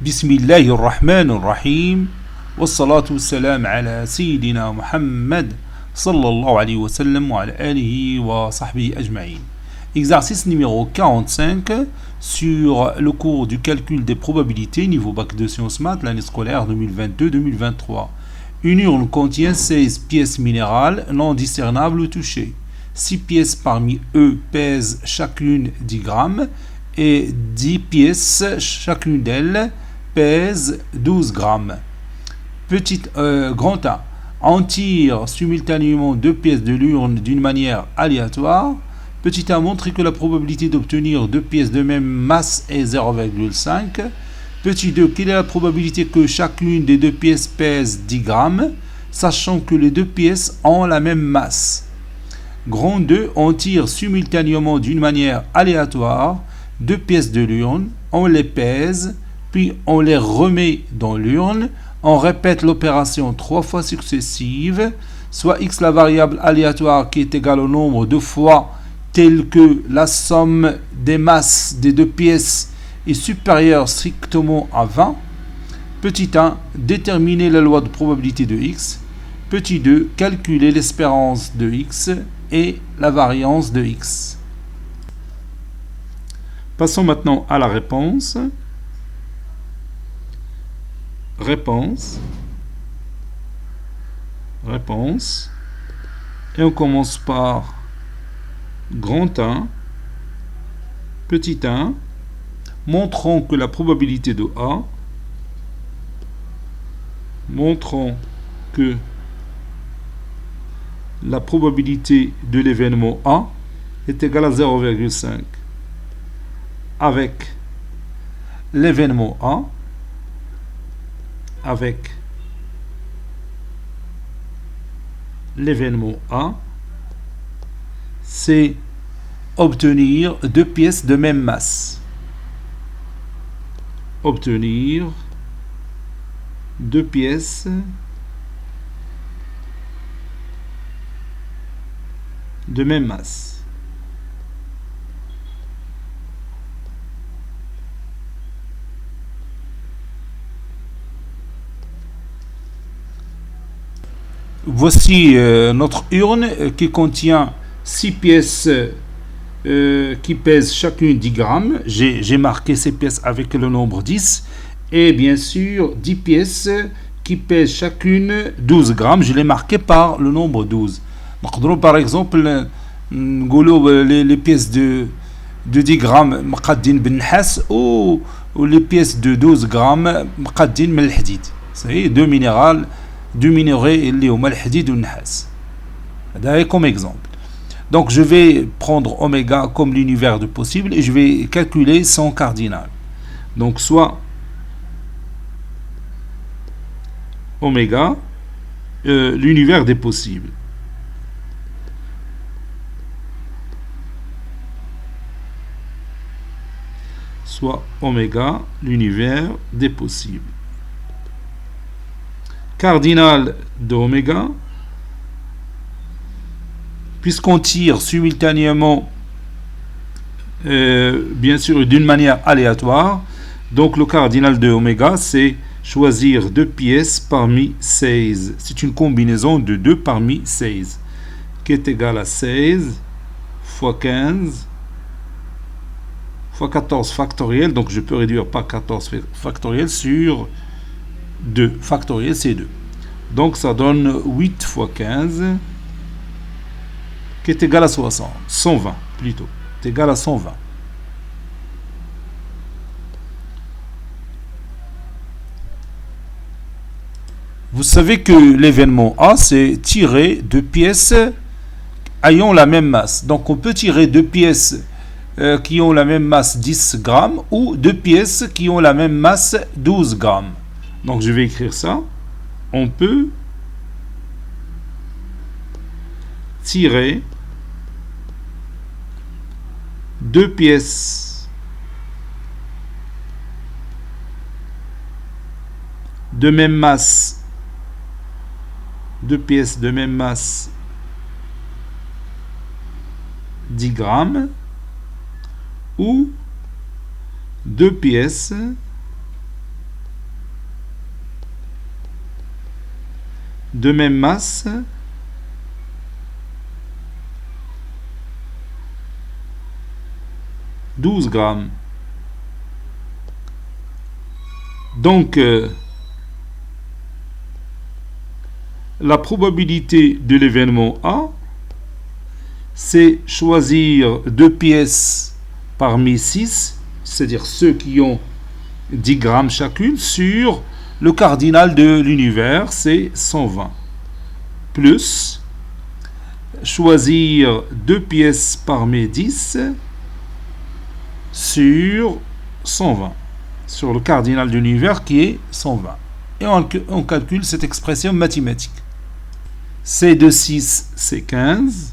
بسم الله الرحمن الرحيم والصلاة والسلام على سيدنا محمد صلى الله عليه وسلم وعلى آله وصحبه أجمعين. Exercice numéro 45 sur le cours du calcul des probabilités niveau bac de sciences maths l'année scolaire 2022-2023. Une urne contient 16 pièces minérales non discernables ou touchées. 6 pièces parmi eux pèsent chacune 10 grammes et 10 pièces chacune d'elles pèse 12 grammes. Grand A. On tire simultanément deux pièces de l'urne d'une manière aléatoire. Petit A montre que la probabilité d'obtenir deux pièces de même masse est 0,5. Petit 2. Quelle est la probabilité que chacune des deux pièces pèse 10 grammes, sachant que les deux pièces ont la même masse. Grand 2. On tire simultanément d'une manière aléatoire deux pièces de l'urne, on les pèse, puis on les remet dans l'urne, on répète l'opération 3 fois successive, soit x la variable aléatoire qui est égale au nombre de fois tel que la somme des masses des deux pièces est supérieure strictement à 20. Petit 1, déterminer la loi de probabilité de x. Petit 2, calculer l'espérance de x et la variance de x. Passons maintenant à la réponse. Réponse. Et on commence par grand 1, petit 1, montrant que la probabilité de A, montrant que la probabilité de l'événement A est égale à 0,5. Avec l'événement A, c'est obtenir deux pièces de même masse. Obtenir deux pièces de même masse. Voici notre urne qui contient 6 pièces qui pèsent chacune 10 grammes. J'ai marqué ces pièces avec le nombre 10. Et bien sûr, 10 pièces qui pèsent chacune 12 grammes. Je l'ai marqué par le nombre 12. Donc, par exemple, les pièces de 10 grammes مقادين بالنحاس ou les pièces de 12 grammes مقادين من الحديد. C'est deux minéraux اللي هما الحديد والنحاس. هذا comme exemple. Donc je vais prendre oméga comme l'univers de possible et je vais calculer son cardinal. Donc soit oméga l'univers des possibles. Soit oméga l'univers des possibles. Cardinal de oméga, puisqu'on tire simultanément bien sûr d'une manière aléatoire, donc le cardinal de oméga c'est choisir deux pièces parmi 16. C'est une combinaison de 2 parmi 16 qui est égal à 16 fois 15 fois 14 factoriel, donc je peux réduire par 14 factoriel sur 2 factoriel, c'est 2. Donc ça donne 8 fois 15 qui est égal à 60. 120 plutôt. C'est égal à 120. Vous savez que l'événement A, c'est tirer deux pièces ayant la même masse. Donc on peut tirer deux pièces qui ont la même masse 10 grammes ou deux pièces qui ont la même masse 12 grammes. Donc je vais écrire ça. On peut tirer deux pièces de même masse, 10 grammes ou deux pièces de même masse « 12 grammes ». Donc, la probabilité de l'événement A, c'est choisir 2 pièces parmi 6, c'est-à-dire ceux qui ont 10 grammes chacune, sur le cardinal de l'univers, c'est 120. Plus, choisir 2 pièces parmi 10 sur 120. Sur le cardinal de l'univers qui est 120. Et on calcule cette expression mathématique. C de 6, c'est 15.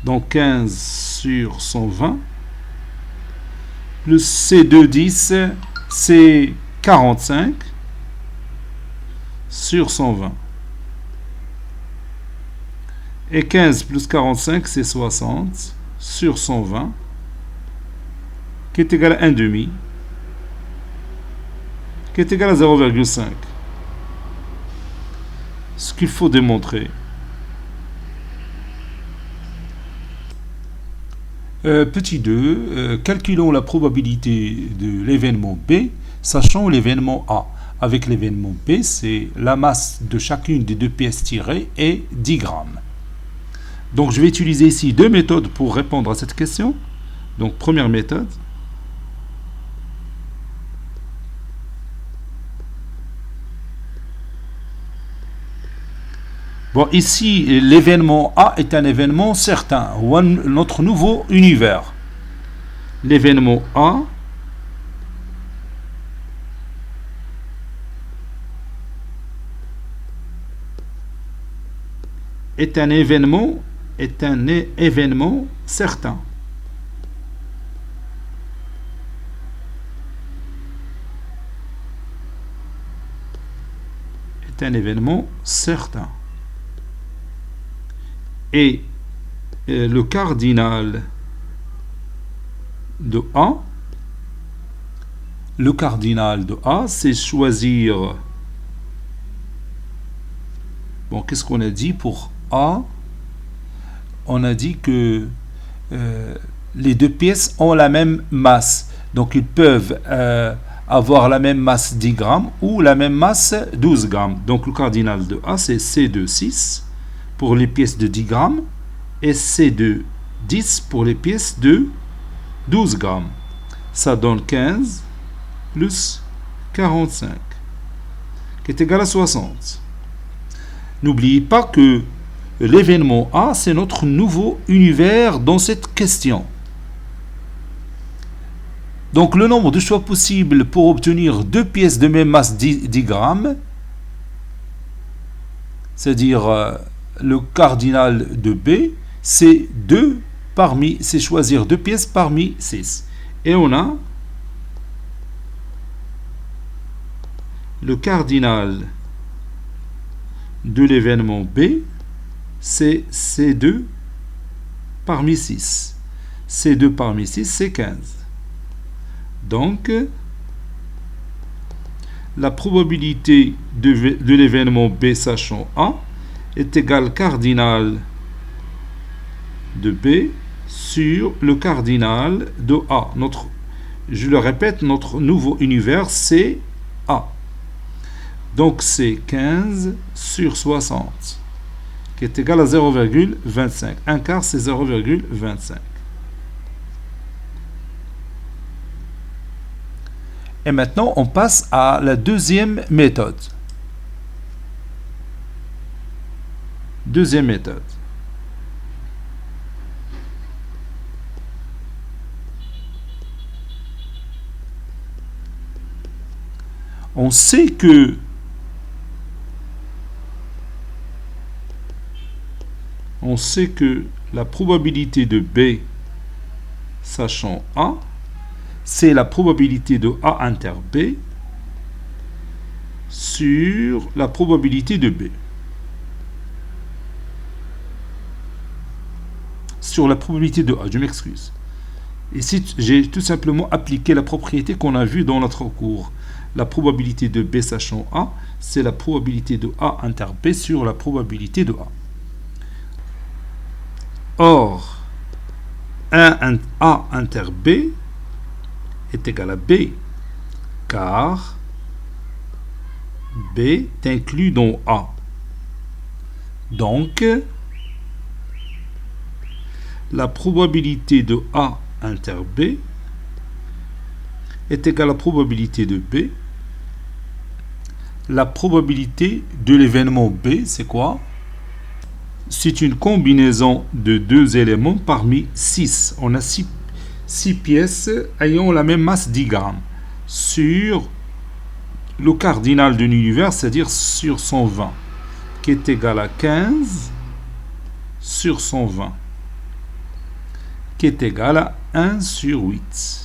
Donc 15 sur 120. Plus C de 10, c'est 45 sur 120. Et 15 plus 45, c'est 60 sur 120, qui est égal à 1 demi, qui est égal à 0,5. Ce qu'il faut démontrer. Petit 2, calculons la probabilité de l'événement B, sachant l'événement A. Avec l'événement B, c'est la masse de chacune des 2 pièces tirées est 10 grammes. Donc je vais utiliser ici 2 méthodes pour répondre à cette question. Donc première méthode. Bon, ici, l'événement A est un événement certain, ou notre nouveau univers. L'événement A est un événement certain. Est un événement certain. Et le cardinal de A, c'est choisir. Bon, qu'est-ce qu'on a dit pour A? On a dit que les 2 pièces ont la même masse. Donc, ils peuvent avoir la même masse 10 grammes ou la même masse 12 grammes. Donc, le cardinal de A, c'est C de 6 pour les pièces de 10 grammes et C de 10 pour les pièces de 12 grammes. Ça donne 15 plus 45, qui est égal à 60. N'oubliez pas que l'événement A, c'est notre nouveau univers dans cette question. Donc le nombre de choix possibles pour obtenir 2 pièces de même masse 10 grammes, c'est-à-dire le cardinal de B, c'est choisir 2 pièces parmi 6. Et on a le cardinal de l'événement B, c'est C2 parmi 6. C2 parmi 6, c'est 15. Donc, la probabilité de l'événement B sachant A est égale cardinal de B sur le cardinal de A. Je le répète, notre nouveau univers, c'est A. Donc, c'est 15 sur 60, qui est égal à 0,25. Un quart, c'est 0,25. Et maintenant, on passe à la deuxième méthode. Deuxième méthode. On sait que la probabilité de B sachant A, c'est la probabilité de A inter B sur la probabilité de B. Sur la probabilité de A, je m'excuse. Ici, j'ai tout simplement appliqué la propriété qu'on a vue dans notre cours. La probabilité de B sachant A, c'est la probabilité de A inter B sur la probabilité de A. Or, A inter B est égal à B, car B est inclus dans A. Donc, la probabilité de A inter B est égale à la probabilité de B. La probabilité de l'événement B, c'est quoi? C'est une combinaison de deux éléments parmi 6. On a 6 pièces ayant la même masse 10 grammes sur le cardinal de l'univers, c'est-à-dire sur 120, qui est égal à 15 sur 120, qui est égal à 1 sur 8.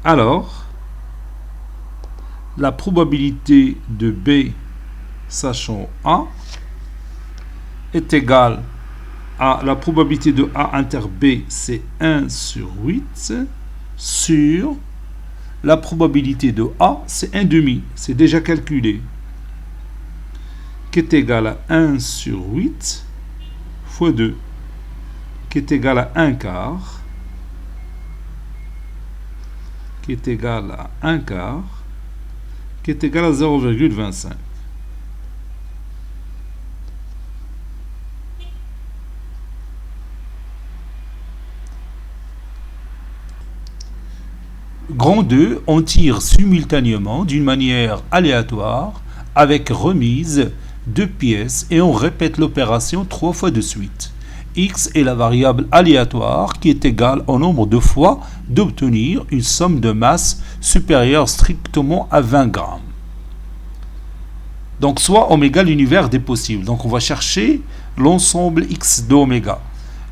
Alors, la probabilité de B sachant A est égale à la probabilité de A inter B, c'est 1 sur 8, sur la probabilité de A, c'est 1 demi, c'est déjà calculé, qui est égal à 1 sur 8 fois 2, qui est égal à 1 quart, qui est égal à 1 quart, qui est égal à 0,25. Grand 2, on tire simultanément d'une manière aléatoire avec remise de pièces et on répète l'opération 3 fois de suite. X est la variable aléatoire qui est égale au nombre de fois d'obtenir une somme de masse supérieure strictement à 20 grammes. Donc soit oméga l'univers des possibles. Donc on va chercher l'ensemble X d'oméga.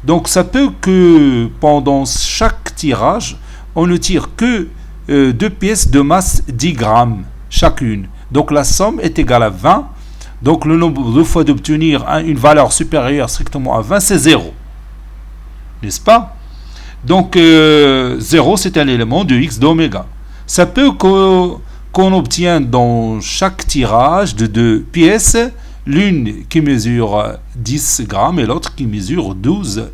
Donc ça peut que pendant chaque tirage, on ne tire que 2 pièces de masse 10 grammes chacune. Donc la somme est égale à 20. Donc le nombre de fois d'obtenir une valeur supérieure strictement à 20, c'est 0. N'est-ce pas? Donc 0, c'est un élément de X d'oméga. Ça peut qu'on obtienne dans chaque tirage de 2 pièces, l'une qui mesure 10 grammes et l'autre qui mesure 12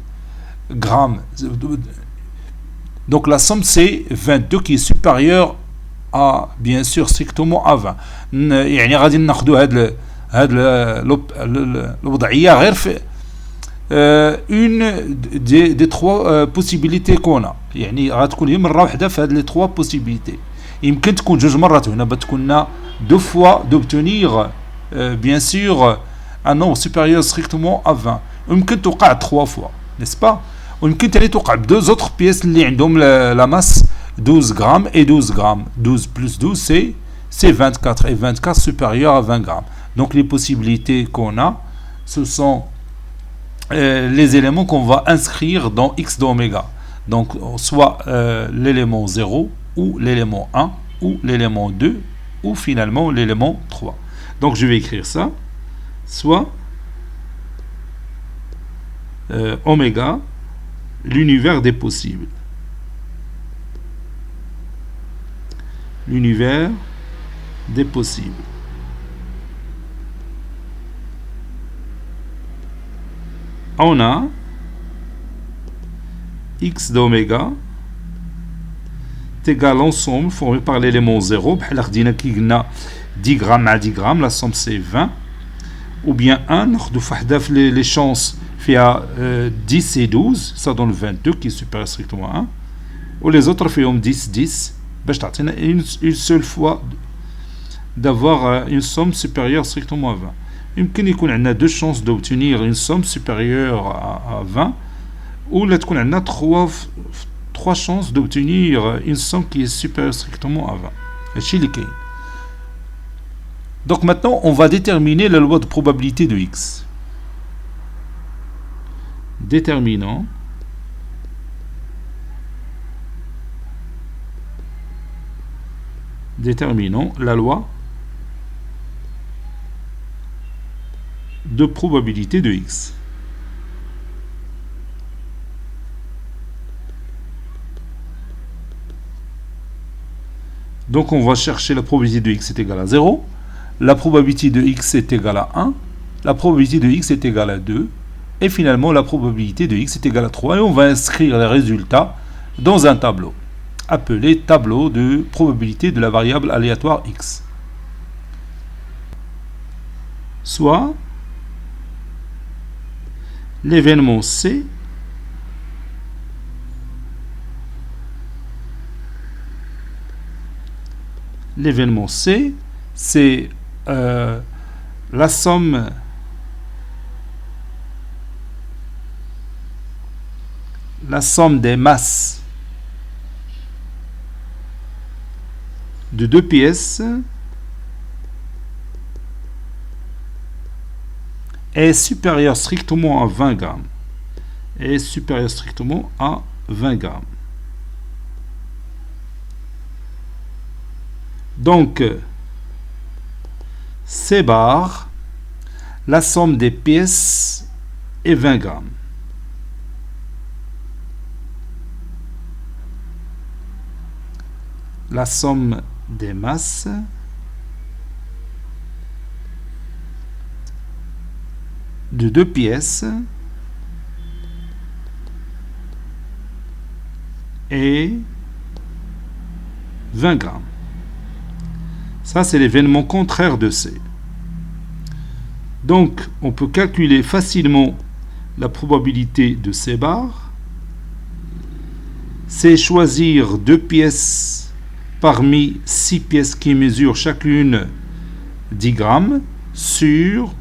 grammes. Donc la somme, c'est 22 qui est supérieure à, bien sûr, strictement à 20. يعني غادي ناخذوا هاد الوضعيه غير في une des trois possibilités qu'on a. يعني غتكون هي مره واحده في هاد les trois possibilités. يمكن تكون جوج مرات هنا بتكون deux fois d'obtenir bien sûr un nombre supérieur strictement à 20. يمكن توقع 3 fois, n'est-ce pas? ويمكن تاني توقع بدوز autres pièces اللي عندهم la masse 12 grammes et 12 grammes. 12 plus 12 c'est 24 et 24 supérieur à 20 grammes. Donc les possibilités qu'on a, ce sont les éléments qu'on va inscrire dans X d'oméga. Donc soit l'élément 0 ou l'élément 1 ou l'élément 2 ou finalement l'élément 3. Donc je vais écrire ça. Soit oméga, l'univers des possibles. L'univers des possibles. On a X d'oméga est égal à l'ensemble formé par l'élément 0. بحال خدينا كي قلنا 10 grammes مع 10 grammes, la somme c'est 20. Ou bien 1, ناخذوا في وحده في les chances فيها 10 et 12, ça donne 22 qui est supérieur strictement à 1. Ou les autres فيهم 10 10 باش تعطينا une seule fois d'avoir une somme supérieure strictement à 20. يمكن يكون عندنا deux chances d'obtenir une somme supérieure à 20 ou là تكون عندنا trois chances d'obtenir une somme qui est supérieure strictement à 20. هادشي اللي كاين. Donc maintenant on va déterminer la loi de probabilité de X. Déterminons la loi de probabilité de X. Donc on va chercher la probabilité de x est égale à 0, la probabilité de x est égale à 1, la probabilité de x est égale à 2, et finalement la probabilité de x est égale à 3. Et on va inscrire les résultats dans un tableau, appelé tableau de probabilité de la variable aléatoire x. Soit l'événement C c'est la somme des masses de deux pièces est supérieure strictement à 20 grammes. Est supérieure strictement à 20 grammes. Donc, C bar, la somme des pièces est 20 grammes. La somme des masses de deux pièces est 20 grammes. Ça, c'est l'événement contraire de C. Donc, on peut calculer facilement la probabilité de C bar. C'est choisir deux pièces parmi 6 pièces qui mesurent chacune 10 grammes sur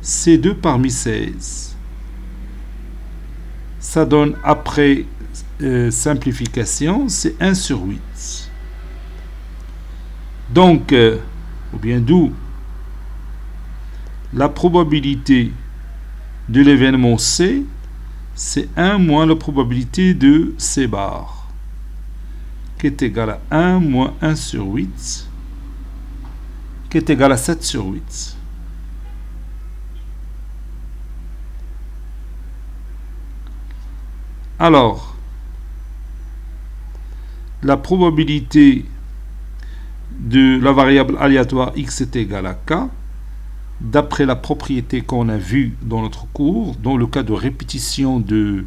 C2 parmi 16. Ça donne, après simplification, c'est 1 sur 8. Donc, ou bien d'où la probabilité de l'événement C, c'est 1 moins la probabilité de C bar, qui est égal à 1 moins 1 sur 8, qui est égal à 7 sur 8. Alors, la probabilité de la variable aléatoire x est égale à k, d'après la propriété qu'on a vue dans notre cours, dans le cas de répétition de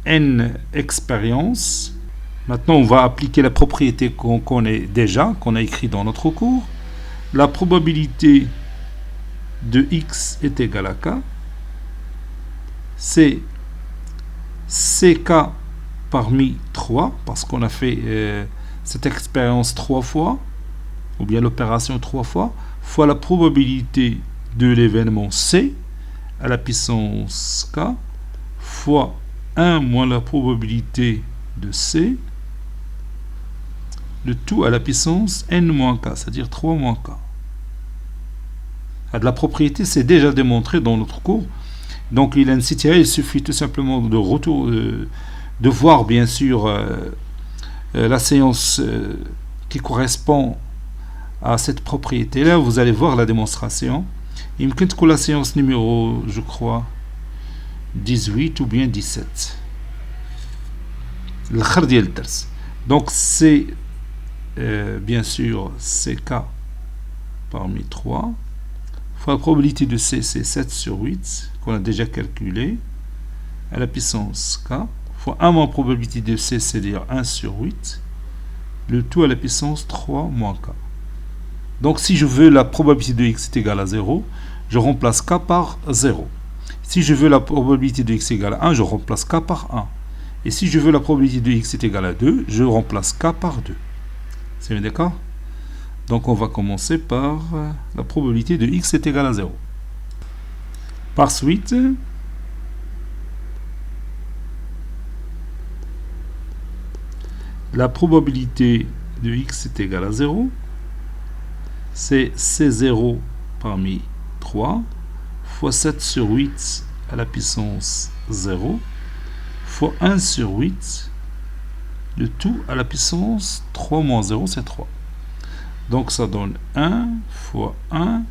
n expériences. Maintenant, on va appliquer la propriété qu'on connaît déjà, qu'on a écrit dans notre cours. La probabilité de x est égale à k. C'est ck parmi 3, parce qu'on a fait cette expérience 3 fois, ou bien l'opération 3 fois, fois la probabilité de l'événement C à la puissance k, fois 1 moins la probabilité de C, le tout à la puissance n moins k, c'est-à-dire 3 moins k. De la propriété, c'est déjà démontré dans notre cours. Donc il suffit tout simplement de voir bien sûr la séance qui correspond à cette propriété-là. Vous allez voir la démonstration. Il me quitte que la séance numéro, je crois, 18 ou bien 17. Donc c'est bien sûr CK parmi 3 fois la probabilité de C, c'est 7 sur 8 qu'on a déjà calculé à la puissance K fois 1 moins probabilité de C, c'est-à-dire 1 sur 8, le tout à la puissance 3 moins K. Donc si je veux la probabilité de x est égale à 0, je remplace K par 0. Si je veux la probabilité de x est égale à 1, je remplace K par 1. Et si je veux la probabilité de x est égale à 2, je remplace K par 2. C'est bien d'accord? Donc on va commencer par la probabilité de x est égale à 0. Par suite, la probabilité de x est égale à 0, c'est C0 parmi 3 fois 7 sur 8 à la puissance 0 fois 1 sur 8, le tout à la puissance 3 moins 0, c'est 3. Donc ça donne 1 fois 1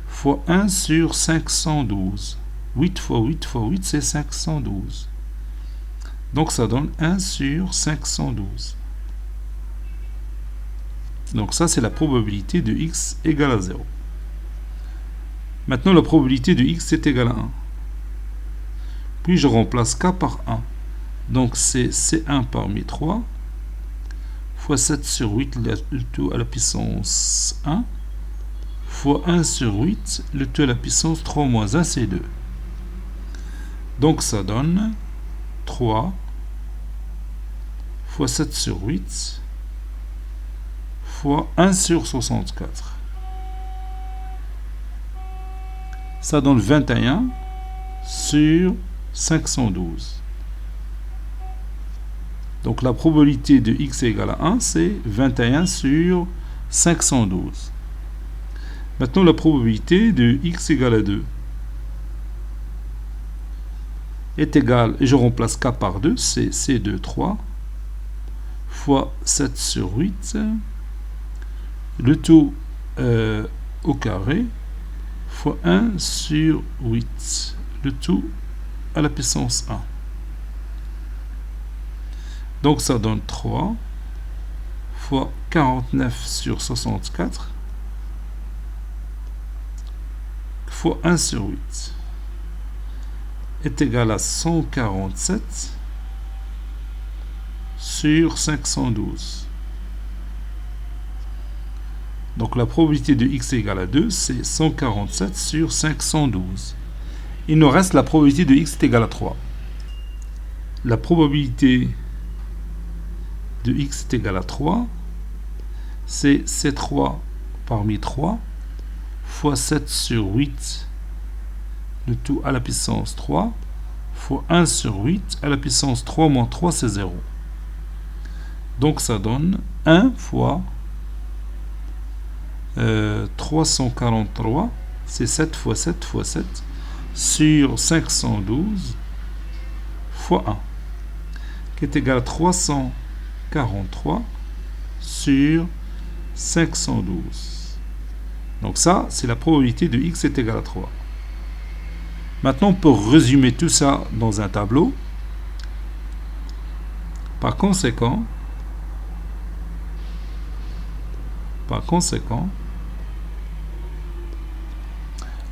fois 1 sur 512. 8 fois 8 fois 8, c'est 512. Donc ça donne 1 sur 512. Donc ça, c'est la probabilité de x égale à 0. Maintenant, la probabilité de x est égale à 1. Puis je remplace k par 1. Donc c'est C1 parmi 3 fois 7 sur 8, le tout à la puissance 1, fois 1 sur 8, le tout à la puissance 3 moins 1, c'est 2. Donc ça donne 3 fois 7 sur 8 fois 1 sur 64. Ça donne 21 sur 512. Donc la probabilité de x égale à 1, c'est 21 sur 512. Maintenant la probabilité de x égale à 2 est égale, et je remplace k par 2, c'est C2, 3, fois 7 sur 8, le tout au carré, fois 1 sur 8, le tout à la puissance 1. Donc ça donne 3 fois 49 sur 64 fois 1 sur 8 est égal à 147 sur 512. Donc la probabilité de x égale à 2, c'est 147 sur 512. Il nous reste la probabilité de x est égale à 3. La probabilité de x est égal à 3, c'est C3 parmi 3 fois 7 sur 8, le tout à la puissance 3, fois 1 sur 8 à la puissance 3 moins 3, c'est 0. Donc ça donne 1 fois 343, c'est 7 fois 7 fois 7, sur 512 fois 1, qui est égal à 343 sur 512. Donc ça, c'est la probabilité de x est égal à 3. Maintenant, on peut résumer tout ça dans un tableau. Par conséquent,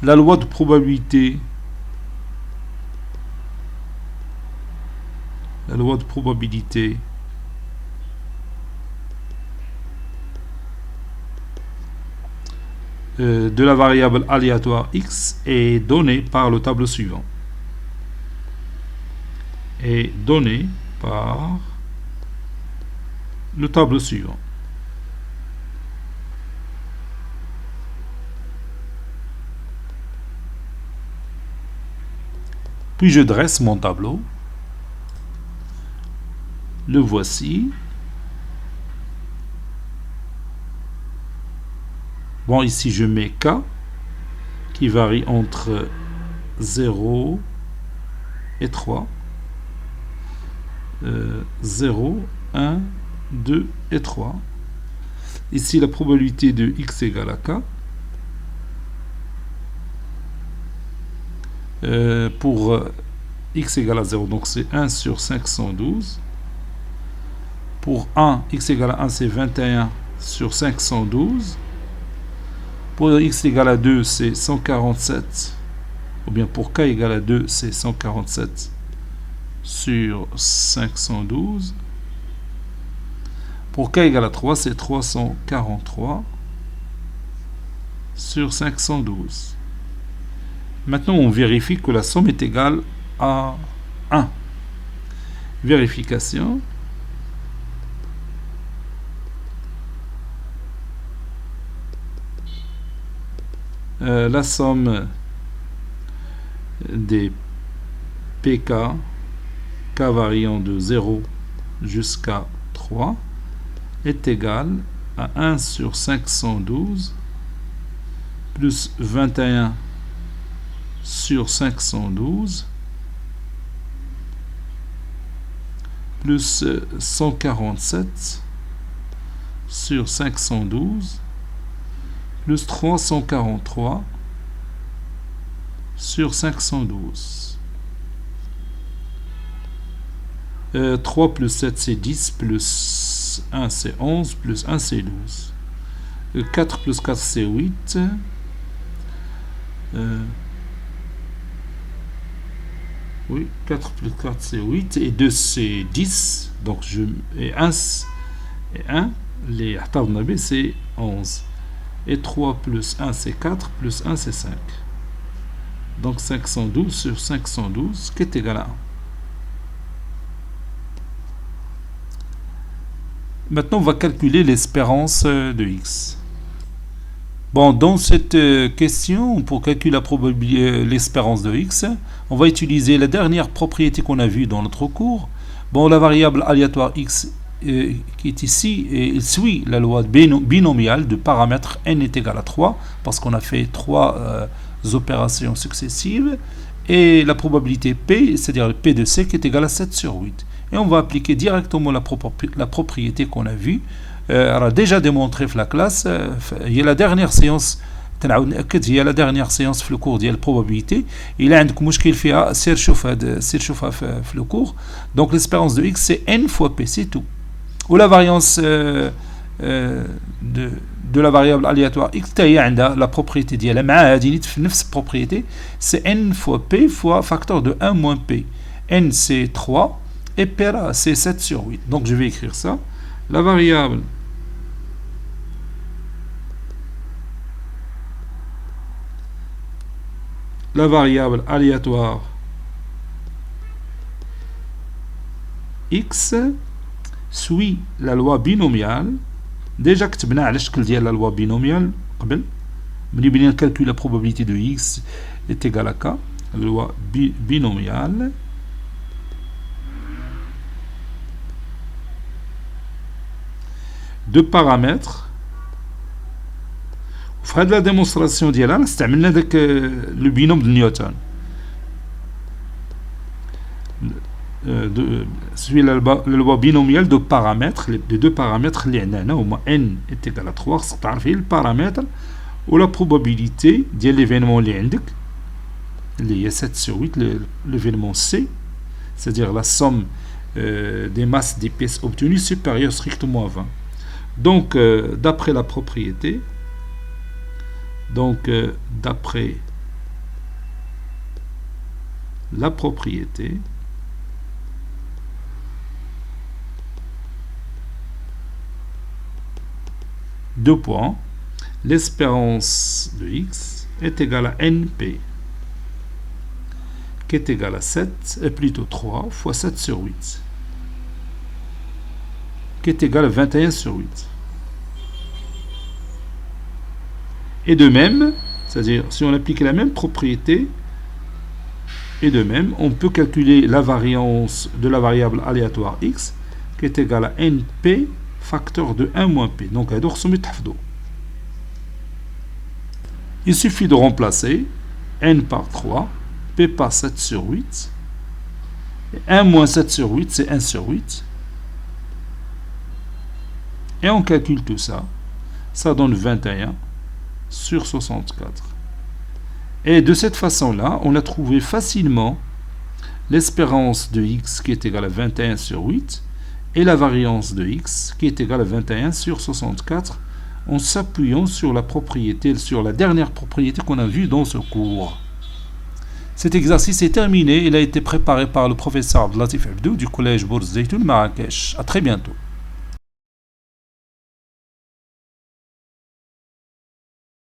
la loi de probabilité de la variable aléatoire x est donnée par le tableau suivant. Puis je dresse mon tableau. Le voici. Bon, ici je mets k qui varie entre 0 et 3. 0, 1, 2 et 3. Ici la probabilité de x égale à k. Pour x égale à 0, donc c'est 1 sur 512. Pour 1, x égale à 1, c'est 21 sur 512. Pour x égale à 2, c'est 147. Ou bien pour k égale à 2, c'est 147 sur 512. Pour k égale à 3, c'est 343 sur 512. Maintenant, on vérifie que la somme est égale à 1. Vérification. La somme des pk, k variant de 0 jusqu'à 3, est égale à 1 sur 512 plus 21 sur 512 plus 147 sur 512 plus 343 sur 512. 3 plus 7 c'est 10, plus 1 c'est 11, plus 1 c'est 12. 4 plus 4 c'est 8. Oui, 4 plus 4 c'est 8. Et 2 c'est 10. Donc et 1, les c'est 11. Et 3 plus 1 c'est 4, plus 1 c'est 5. Donc 512 sur 512 qui est égal à 1. Maintenant, on va calculer l'espérance de x. Bon, dans cette question, pour calculer l'espérance de x, on va utiliser la dernière propriété qu'on a vue dans notre cours. Bon, la variable aléatoire x qui est ici, il suit la loi binomiale de paramètre n est égal à 3, parce qu'on a fait 3 opérations successives, et la probabilité p, c'est-à-dire p de c, qui est égal à 7 sur 8. Et on va appliquer directement la propriété qu'on a vue. On a déjà démontré dans la classe. Il y a la dernière séance. Il y a la dernière séance في الcours ديال probabilité. Il a عندك مشكل فيها سير شوفها في le cours. Donc l'espérance de x c'est n fois p, c'est tout. Ou la variance de la variable aléatoire x هي عندها la propriété ديالها مع هذه نيت في نفس propriété, c'est n fois p fois facteur de 1 moins p. N c'est 3 et p là c'est 7 sur 8. Donc je vais écrire ça. La variable aléatoire x suit la loi binomiale. Déjà كتبنا على الشكل ديال la loi binomiale قبل ملي بدينا نكالكول la probabilité de x est égale à k. La loi binomiale de paramètres. في هذه لا ديمونستراسيون ديالها استعملنا داك لو بينوم de نيوتن. Suit la loi binomiale de paramètres, les deux paramètres اللي عندنا هنا هما n est égal à 3. خصك تعرف هي البارامتر و la probabilité ديال l'événement اللي عندك اللي هي 7 sur 8, l'événement C, c'est-à-dire la somme des masses des pièces obtenues supérieure strictement à 20. Donc d'après la propriété, d'après la propriété, deux points, l'espérance de x est égale à np, qui est égal à 7, et plutôt 3 fois 7 sur 8, qui est égal à 21 sur 8. Et de même, c'est-à-dire si on applique la même propriété, et de même, on peut calculer la variance de la variable aléatoire x, qui est égale à np facteur de 1 moins p. Donc, il suffit de remplacer n par 3, p par 7 sur 8. Et 1 moins 7 sur 8, c'est 1 sur 8. Et on calcule tout ça. Ça donne 21 sur 64. Et de cette façon-là, on a trouvé facilement l'espérance de x qui est égale à 21 sur 8 et la variance de x qui est égale à 21 sur 64 en s'appuyant sur la propriété, sur la dernière propriété qu'on a vue dans ce cours. Cet exercice est terminé. Il a été préparé par le professeur Abdelatif Abdou du collège Bourz Zeytoun Marrakech. À très bientôt.